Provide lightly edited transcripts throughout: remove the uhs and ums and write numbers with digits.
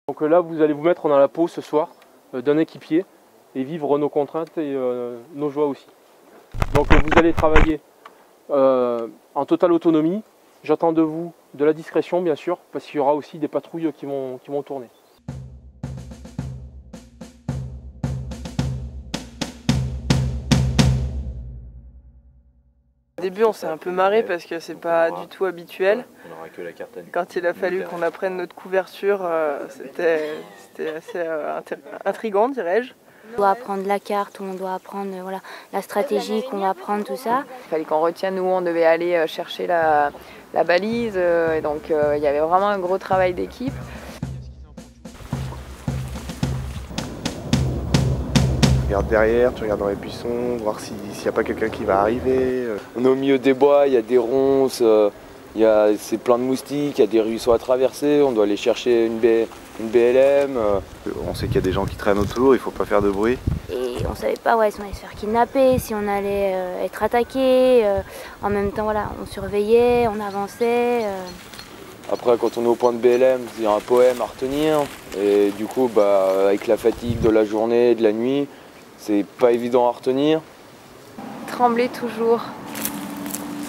Donc là, vous allez vous mettre dans la peau ce soir d'un équipier et vivre nos contraintes et nos joies aussi. Donc vous allez travailler en totale autonomie. J'attends de vous de la discrétion bien sûr, parce qu'il y aura aussi des patrouilles qui vont tourner. Au début on s'est un peu marré parce que c'est pas du tout habituel. On aura que la carte à nuit. Quand il a fallu qu'on apprenne notre couverture, c'était assez intriguant, dirais-je. On doit apprendre la carte, on doit apprendre voilà, la stratégie qu'on va prendre, tout ça. Il fallait qu'on retienne où on devait aller chercher la balise, et donc il y avait vraiment un gros travail d'équipe. Tu regardes derrière, tu regardes dans les buissons, voir s'il n'y a pas quelqu'un qui va arriver. On est au milieu des bois, il y a des ronces, c'est plein de moustiques, il y a des ruisseaux à traverser, on doit aller chercher une BLM. On sait qu'il y a des gens qui traînent autour, il ne faut pas faire de bruit. Et on ne savait pas si on allait se faire kidnapper, si on allait être attaqué. En même temps, voilà, on surveillait, on avançait. Après, quand on est au point de BLM, il y a un poème à retenir. Et du coup, avec la fatigue de la journée, de la nuit, c'est pas évident à retenir. Trembler toujours,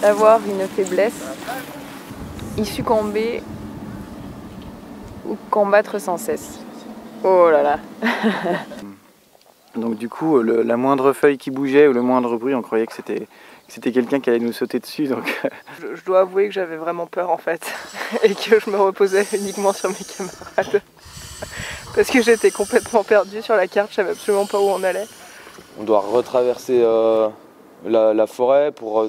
avoir une faiblesse, y succomber ou combattre sans cesse. Oh là là. Donc du coup, la moindre feuille qui bougeait ou le moindre bruit, on croyait que c'était quelqu'un qui allait nous sauter dessus. Donc... Je dois avouer que j'avais vraiment peur en fait, et que je me reposais uniquement sur mes camarades. Parce que j'étais complètement perdue sur la carte, je savais absolument pas où on allait. On doit retraverser la forêt pour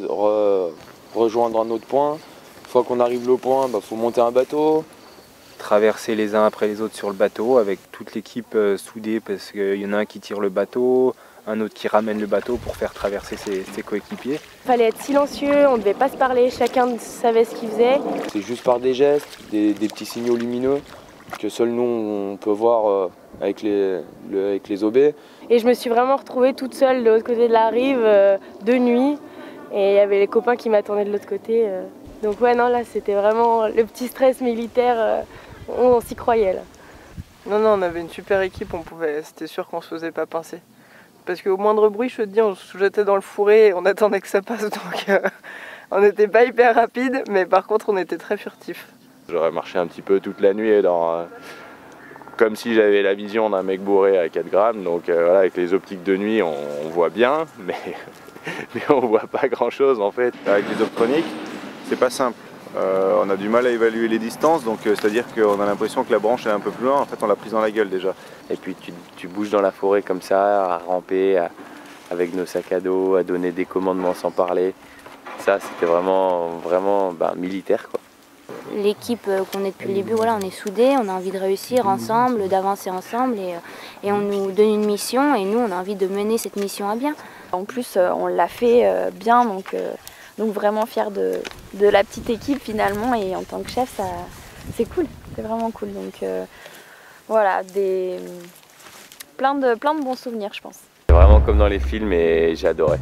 rejoindre un autre point. Une fois qu'on arrive au point, faut monter un bateau. Traverser les uns après les autres sur le bateau avec toute l'équipe soudée parce qu'il y en a un qui tire le bateau, un autre qui ramène le bateau pour faire traverser ses coéquipiers. Il fallait être silencieux, on ne devait pas se parler, chacun savait ce qu'il faisait. C'est juste par des gestes, des petits signaux lumineux que seuls nous on peut voir avec les OB. Et je me suis vraiment retrouvée toute seule de l'autre côté de la rive de nuit et il y avait les copains qui m'attendaient de l'autre côté. Donc ouais, non, là c'était vraiment le petit stress militaire, on s'y croyait là. Non, on avait une super équipe, c'était sûr qu'on se faisait pas pincer. Parce qu'au moindre bruit, je te dis, on se jetait dans le fourré et on attendait que ça passe, donc on n'était pas hyper rapide, mais par contre on était très furtifs. J'aurais marché un petit peu toute la nuit comme si j'avais la vision d'un mec bourré à 4 grammes, donc voilà, avec les optiques de nuit on voit bien, mais on voit pas grand chose en fait. Avec les optroniques, c'est pas simple. On a du mal à évaluer les distances, donc c'est-à-dire qu'on a l'impression que la branche est un peu plus loin, en fait on l'a prise dans la gueule déjà. Et puis tu bouges dans la forêt comme ça, à ramper, avec nos sacs à dos, à donner des commandements sans parler. Ça c'était vraiment militaire quoi. L'équipe qu'on est depuis le début, voilà, on est soudés, on a envie de réussir ensemble, d'avancer ensemble et on nous donne une mission et nous on a envie de mener cette mission à bien. En plus on l'a fait bien, donc vraiment fière de la petite équipe finalement, et en tant que chef c'est cool, c'est vraiment cool. Donc voilà, plein de bons souvenirs je pense. C'est vraiment comme dans les films et j'ai adoré.